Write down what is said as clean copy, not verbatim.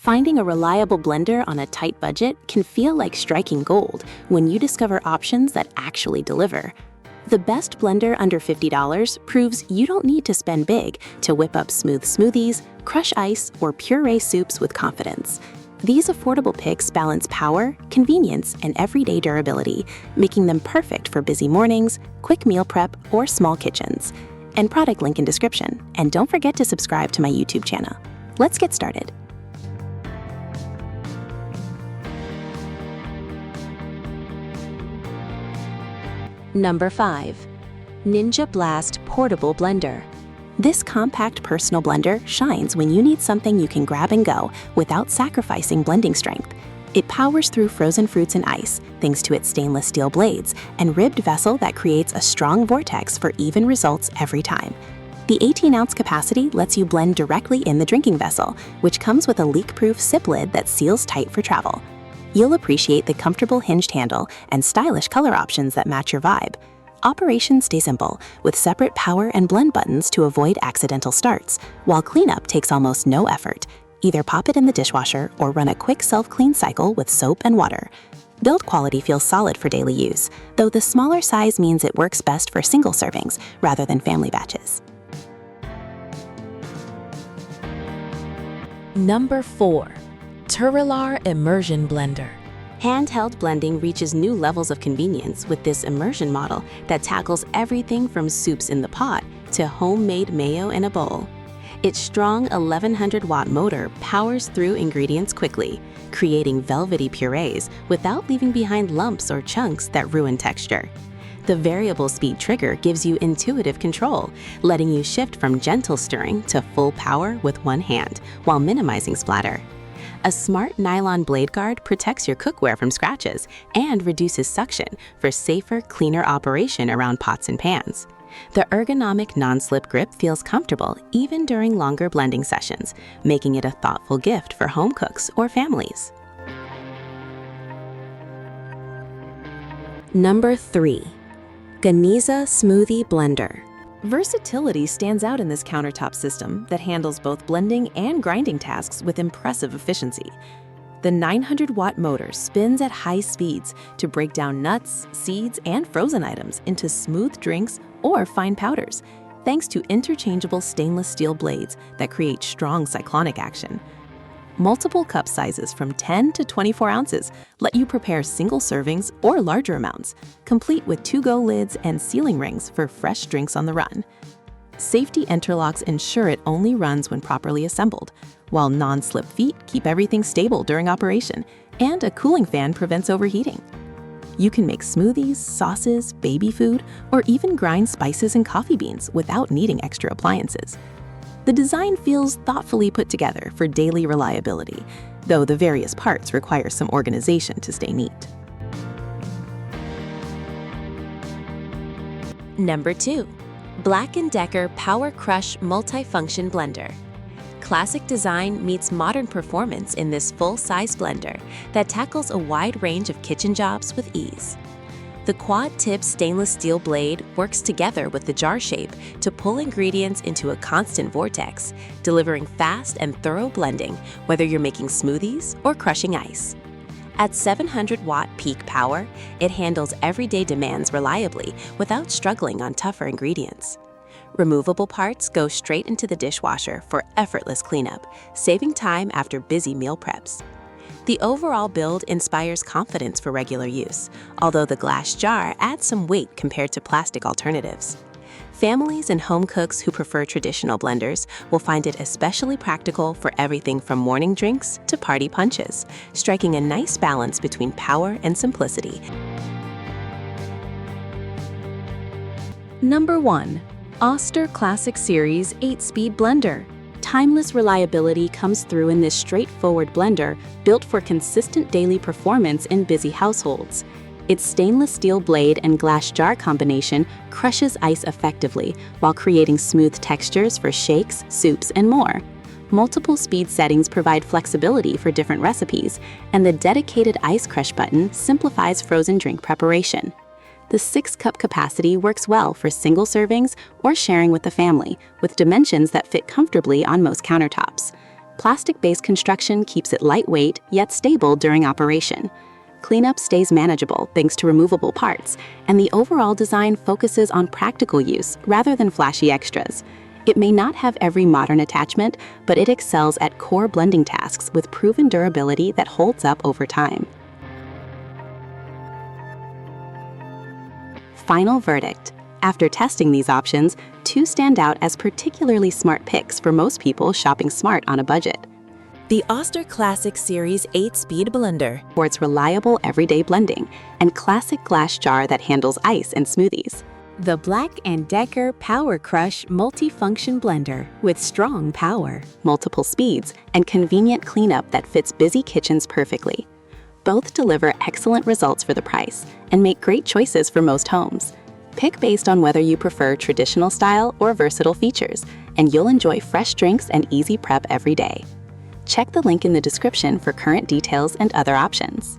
Finding a reliable blender on a tight budget can feel like striking gold when you discover options that actually deliver. The best blender under $50 proves you don't need to spend big to whip up smooth smoothies, crush ice, or puree soups with confidence. These affordable picks balance power, convenience, and everyday durability, making them perfect for busy mornings, quick meal prep, or small kitchens. And product link in description. And don't forget to subscribe to my YouTube channel. Let's get started. Number 5. Ninja Blast Portable Blender. This compact personal blender shines when you need something you can grab and go without sacrificing blending strength. It powers through frozen fruits and ice thanks to its stainless steel blades and ribbed vessel that creates a strong vortex for even results every time. The 18-ounce capacity lets you blend directly in the drinking vessel, which comes with a leak-proof sip lid that seals tight for travel. You'll appreciate the comfortable hinged handle and stylish color options that match your vibe. Operation stays simple, with separate power and blend buttons to avoid accidental starts, while cleanup takes almost no effort. Either pop it in the dishwasher or run a quick self-clean cycle with soap and water. Build quality feels solid for daily use, though the smaller size means it works best for single servings rather than family batches. Number 4. Turelar Immersion Blender. Handheld blending reaches new levels of convenience with this immersion model that tackles everything from soups in the pot to homemade mayo in a bowl. Its strong 1100-watt motor powers through ingredients quickly, creating velvety purees without leaving behind lumps or chunks that ruin texture. The variable speed trigger gives you intuitive control, letting you shift from gentle stirring to full power with one hand while minimizing splatter. A smart nylon blade guard protects your cookware from scratches and reduces suction for safer, cleaner operation around pots and pans. The ergonomic non-slip grip feels comfortable even during longer blending sessions, making it a thoughtful gift for home cooks or families. Number 3. Ganiza Smoothie Blender. Versatility stands out in this countertop system that handles both blending and grinding tasks with impressive efficiency. The 900-watt motor spins at high speeds to break down nuts, seeds, and frozen items into smooth drinks or fine powders, thanks to interchangeable stainless steel blades that create strong cyclonic action. Multiple cup sizes from 10 to 24 ounces let you prepare single servings or larger amounts, complete with to-go lids and sealing rings for fresh drinks on the run. Safety interlocks ensure it only runs when properly assembled, while non-slip feet keep everything stable during operation, and a cooling fan prevents overheating. You can make smoothies, sauces, baby food, or even grind spices and coffee beans without needing extra appliances. The design feels thoughtfully put together for daily reliability, though the various parts require some organization to stay neat. Number 2. BLACK+DECKER PowerCrush Multifunction Blender. Classic design meets modern performance in this full-size blender that tackles a wide range of kitchen jobs with ease. The quad-tip stainless steel blade works together with the jar shape to pull ingredients into a constant vortex, delivering fast and thorough blending whether you're making smoothies or crushing ice. At 700-watt peak power, it handles everyday demands reliably without struggling on tougher ingredients. Removable parts go straight into the dishwasher for effortless cleanup, saving time after busy meal preps. The overall build inspires confidence for regular use, although the glass jar adds some weight compared to plastic alternatives. Families and home cooks who prefer traditional blenders will find it especially practical for everything from morning drinks to party punches, striking a nice balance between power and simplicity. Number 1. Oster Classic Series 8-Speed Blender. Timeless reliability comes through in this straightforward blender built for consistent daily performance in busy households. Its stainless steel blade and glass jar combination crushes ice effectively while creating smooth textures for shakes, soups, and more. Multiple speed settings provide flexibility for different recipes, and the dedicated ice crush button simplifies frozen drink preparation. The 6-cup capacity works well for single servings or sharing with the family, with dimensions that fit comfortably on most countertops. Plastic-based construction keeps it lightweight yet stable during operation. Cleanup stays manageable thanks to removable parts, and the overall design focuses on practical use rather than flashy extras. It may not have every modern attachment, but it excels at core blending tasks with proven durability that holds up over time. Final verdict. After testing these options, 2 stand out as particularly smart picks for most people shopping smart on a budget. The Oster Classic Series 8-speed blender. For its reliable everyday blending and classic glass jar that handles ice and smoothies. The BLACK+DECKER PowerCrush multifunction blender with strong power, multiple speeds, and convenient cleanup that fits busy kitchens perfectly. Both deliver excellent results for the price and make great choices for most homes. Pick based on whether you prefer traditional style or versatile features, and you'll enjoy fresh drinks and easy prep every day. Check the link in the description for current details and other options.